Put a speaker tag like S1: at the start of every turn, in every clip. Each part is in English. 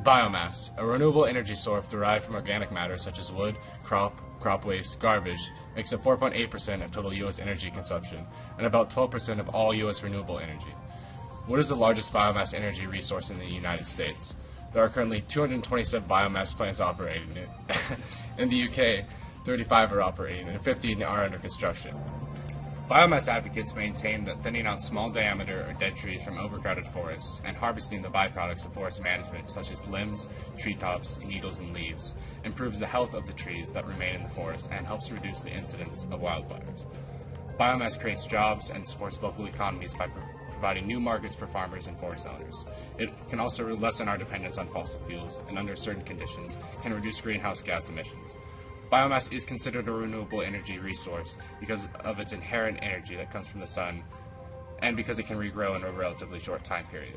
S1: Biomass, a renewable energy source derived from organic matter such as wood, crop waste, garbage, makes up 4.8% of total U.S. energy consumption and about 12% of all U.S. renewable energy. Wood is the largest biomass energy resource in the United States. There are currently 227 biomass plants operating. In the UK, 35 are operating and 15 are under construction. Biomass advocates maintain that thinning out small diameter or dead trees from overcrowded forests and harvesting the byproducts of forest management such as limbs, treetops, needles, and leaves improves the health of the trees that remain in the forest and helps reduce the incidence of wildfires. Biomass creates jobs and supports local economies by providing new markets for farmers and forest owners. It can also lessen our dependence on fossil fuels and under certain conditions can reduce greenhouse gas emissions. Biomass is considered a renewable energy resource because of its inherent energy that comes from the sun and because it can regrow in a relatively short time period.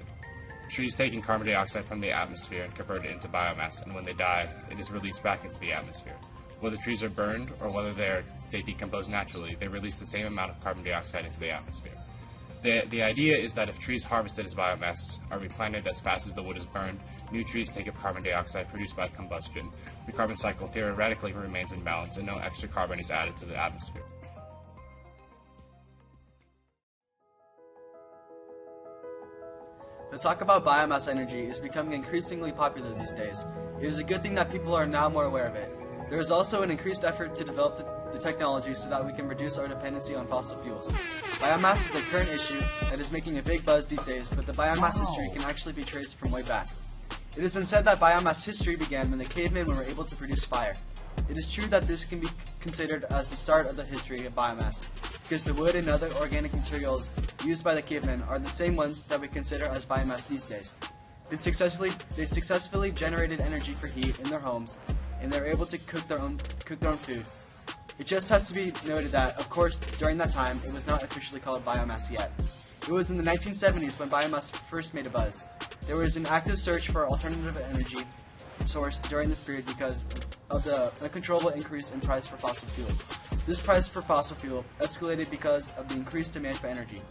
S1: Trees take in carbon dioxide from the atmosphere and convert it into biomass, and when they die, it is released back into the atmosphere. Whether trees are burned or whether they decompose naturally, they release the same amount of carbon dioxide into the atmosphere. The idea is that if trees harvested as biomass are replanted as fast as the wood is burned, new trees take up carbon dioxide produced by combustion. The carbon cycle theoretically remains in balance and no extra carbon is added to the atmosphere.
S2: The talk about biomass energy is becoming increasingly popular these days. It is a good thing that people are now more aware of it. There is also an increased effort to develop the technology so that we can reduce our dependency on fossil fuels. Biomass is a current issue that is making a big buzz these days, but the biomass history can actually be traced from way back. It has been said that biomass history began when the cavemen were able to produce fire. It is true that this can be considered as the start of the history of biomass, because the wood and other organic materials used by the cavemen are the same ones that we consider as biomass these days. They successfully generated energy for heat in their homes, and they were able to cook their own food. It just has to be noted that, of course, during that time, it was not officially called biomass yet. It was in the 1970s when biomass first made a buzz. There was an active search for alternative energy source during this period because of the uncontrollable increase in price for fossil fuels. This price for fossil fuel escalated because of the increased demand for energy.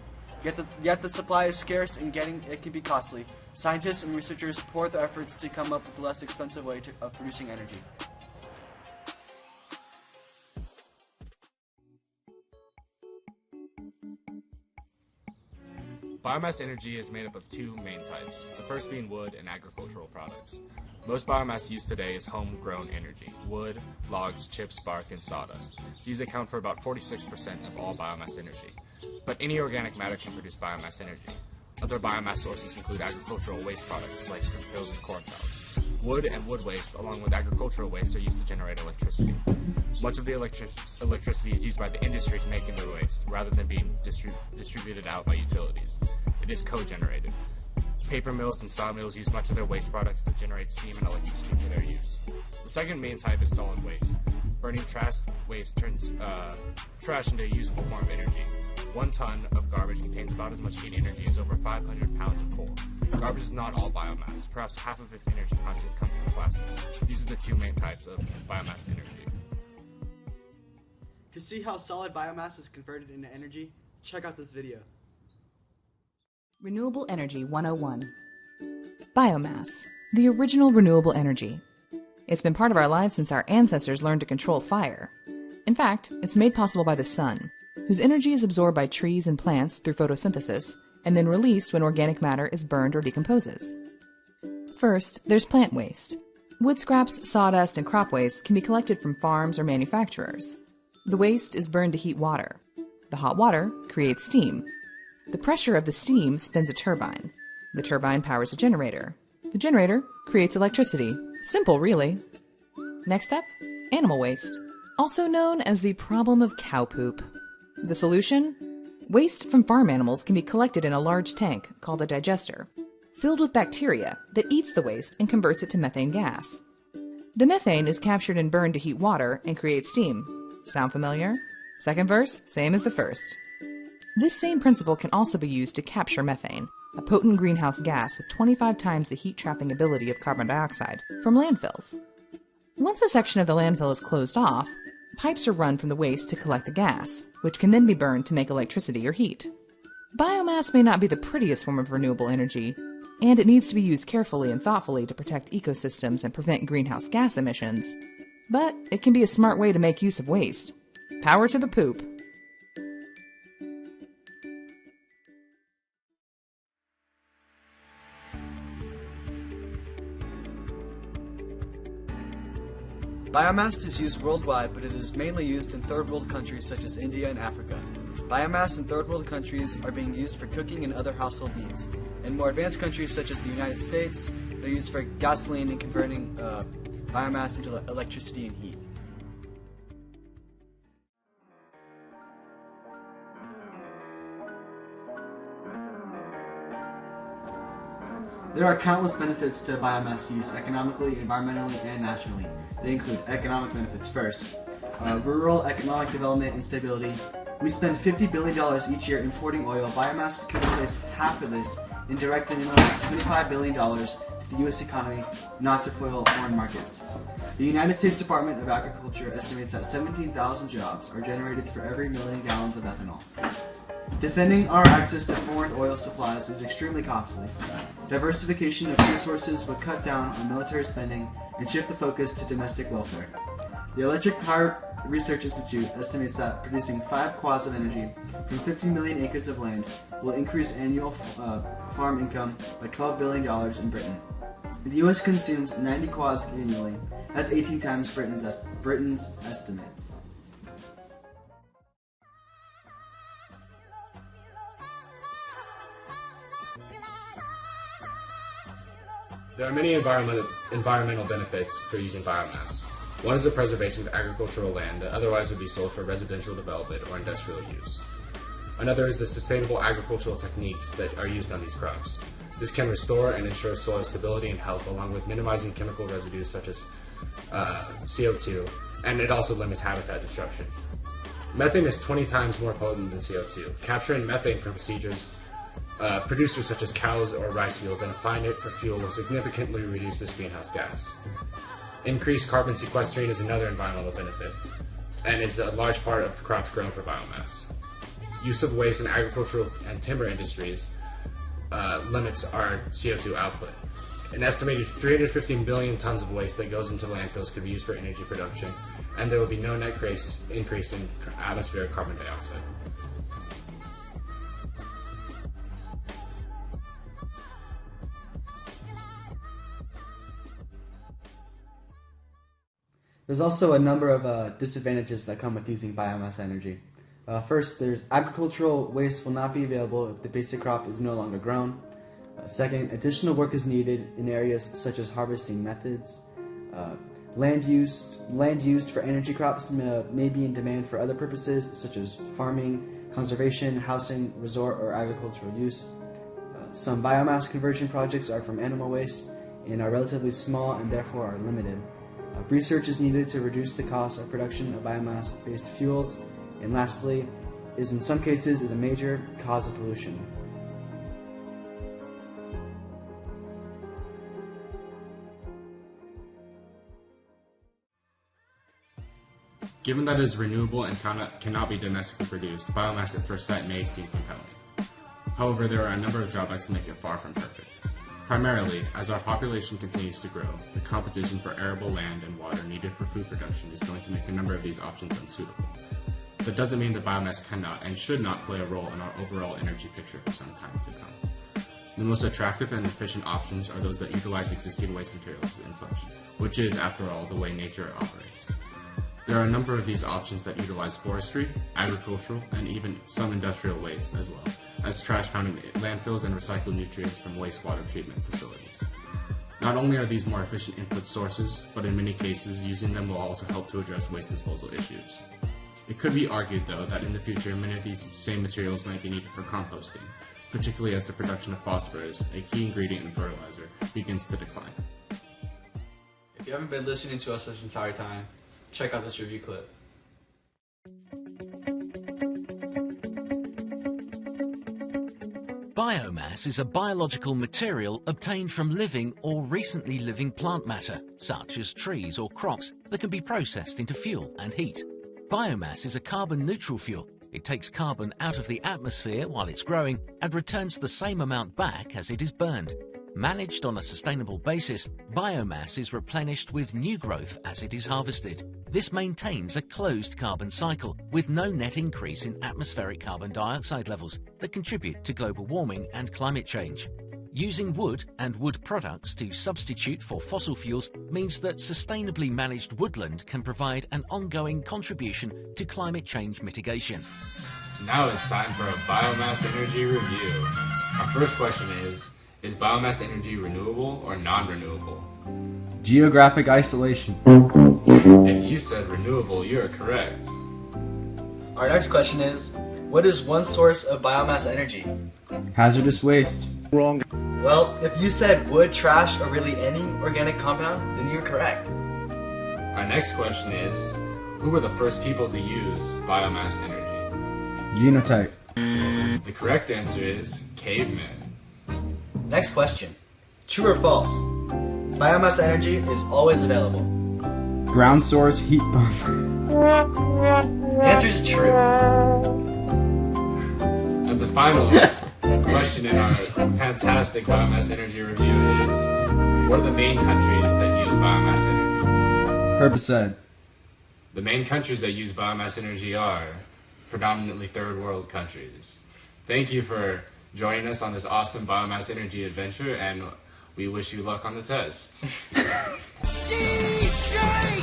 S2: Yet the supply is scarce and getting it can be costly. Scientists and researchers pour their efforts to come up with a less expensive way of producing energy.
S1: Biomass energy is made up of two main types, the first being wood and agricultural products. Most biomass used today is homegrown energy, wood, logs, chips, bark, and sawdust. These account for about 46% of all biomass energy. But any organic matter can produce biomass energy. Other biomass sources include agricultural waste products like fruit peels and corn pellets. Wood and wood waste, along with agricultural waste, are used to generate electricity. Much of the electricity is used by the industries making their waste, rather than being distributed out by utilities. It is co-generated. Paper mills and sawmills use much of their waste products to generate steam and electricity for their use. The second main type is solid waste. Burning trash waste turns trash into a usable form of energy. 1 ton of garbage contains about as much heat energy as over 500 pounds of coal. Garbage is not all biomass. Perhaps half of its energy content comes from plastic. These are the two main types of biomass energy.
S2: To see how solid biomass is converted into energy, check out this video.
S3: Renewable Energy 101. Biomass, the original renewable energy. It's been part of our lives since our ancestors learned to control fire. In fact, it's made possible by the sun, whose energy is absorbed by trees and plants through photosynthesis, and then released when organic matter is burned or decomposes. First, there's plant waste. Wood scraps, sawdust, and crop waste can be collected from farms or manufacturers. The waste is burned to heat water. The hot water creates steam. The pressure of the steam spins a turbine. The turbine powers a generator. The generator creates electricity. Simple, really. Next up, animal waste, also known as the problem of cow poop. The solution? Waste from farm animals can be collected in a large tank called a digester, filled with bacteria that eats the waste and converts it to methane gas. The methane is captured and burned to heat water and create steam. Sound familiar? Second verse, same as the first. This same principle can also be used to capture methane, a potent greenhouse gas with 25 times the heat-trapping ability of carbon dioxide, from landfills. Once a section of the landfill is closed off, Pipes are run from the waste to collect the gas, which can then be burned to make electricity or heat. Biomass may not be the prettiest form of renewable energy, and it needs to be used carefully and thoughtfully to protect ecosystems and prevent greenhouse gas emissions. But it can be a smart way to make use of waste. Power to the poop.
S2: Biomass is used worldwide, but it is mainly used in third world countries such as India and Africa. Biomass in third world countries are being used for cooking and other household needs. In more advanced countries such as the United States, they're used for gasoline and converting biomass into electricity and heat. There are countless benefits to biomass use economically, environmentally, and nationally. They include economic benefits first. Rural economic development and stability. We spend $50 billion each year importing oil. Biomass can replace half of this and direct an amount of $25 billion to the U.S. economy, not to foil foreign markets. The United States Department of Agriculture estimates that 17,000 jobs are generated for every million gallons of ethanol. Defending our access to foreign oil supplies is extremely costly. Diversification of fuel sources would cut down on military spending and shift the focus to domestic welfare. The Electric Power Research Institute estimates that producing 5 quads of energy from 50 million acres of land will increase annual farm income by $12 billion in Britain. The U.S. consumes 90 quads annually. That's 18 times Britain's estimates.
S1: There are many environmental benefits for using biomass. One is the preservation of agricultural land that otherwise would be sold for residential development or industrial use. Another is the sustainable agricultural techniques that are used on these crops. This can restore and ensure soil stability and health, along with minimizing chemical residues such as CO2, and it also limits habitat destruction. Methane is 20 times more potent than CO2. Capturing methane from producers such as cows or rice fields and applying it for fuel will significantly reduce this greenhouse gas. Increased carbon sequestering is another environmental benefit, and is a large part of crops grown for biomass. Use of waste in agricultural and timber industries limits our CO2 output. An estimated 315 billion tons of waste that goes into landfills could be used for energy production, and there will be no net increase in atmospheric carbon dioxide.
S2: There's also a number of disadvantages that come with using biomass energy. First, there's agricultural waste will not be available if the basic crop is no longer grown. Second, additional work is needed in areas such as harvesting methods. Land used for energy crops may be in demand for other purposes such as farming, conservation, housing, resort, or agricultural use. Some biomass conversion projects are from animal waste and are relatively small and therefore are limited. Research is needed to reduce the cost of production of biomass-based fuels, and lastly, in some cases is a major cause of pollution.
S1: Given that it is renewable and cannot be domestically produced, biomass at first sight may seem compelling. However, there are a number of drawbacks to make it far from perfect. Primarily, as our population continues to grow, the competition for arable land and water needed for food production is going to make a number of these options unsuitable. That doesn't mean that biomass cannot and should not play a role in our overall energy picture for some time to come. The most attractive and efficient options are those that utilize existing waste materials in function, which is, after all, the way nature operates. There are a number of these options that utilize forestry, agricultural, and even some industrial waste as well, as trash found in landfills and recycled nutrients from wastewater treatment facilities. Not only are these more efficient input sources, but in many cases, using them will also help to address waste disposal issues. It could be argued, though, that in the future, many of these same materials might be needed for composting, particularly as the production of phosphorus, a key ingredient in fertilizer, begins to decline.
S2: If you haven't been listening to us this entire time, check out this review clip.
S4: Biomass is a biological material obtained from living or recently living plant matter, such as trees or crops, that can be processed into fuel and heat. Biomass is a carbon-neutral fuel. It takes carbon out of the atmosphere while it's growing and returns the same amount back as it is burned. Managed on a sustainable basis, biomass is replenished with new growth as it is harvested. This maintains a closed carbon cycle with no net increase in atmospheric carbon dioxide levels that contribute to global warming and climate change. Using wood and wood products to substitute for fossil fuels means that sustainably managed woodland can provide an ongoing contribution to climate change mitigation.
S1: Now it's time for a biomass energy review. Our first question is biomass energy renewable or non-renewable?
S2: Geographic isolation.
S1: If you said renewable, you're correct.
S2: Our next question is, what is one source of biomass energy?
S5: Hazardous waste.
S6: Wrong.
S2: Well, if you said wood, trash, or really any organic compound, then you're correct.
S1: Our next question is, who were the first people to use biomass energy?
S5: Genotype.
S1: The correct answer is cavemen.
S2: Next question. True or false? Biomass energy is always available.
S5: Ground source heat pump.
S2: The answer is true.
S1: And the final question in our fantastic biomass energy review is, what are the main countries that use biomass energy?
S5: Herbicide.
S1: The main countries that use biomass energy are predominantly third world countries. Thank you for joining us on this awesome biomass energy adventure, and we wish you luck on the test.
S7: DJ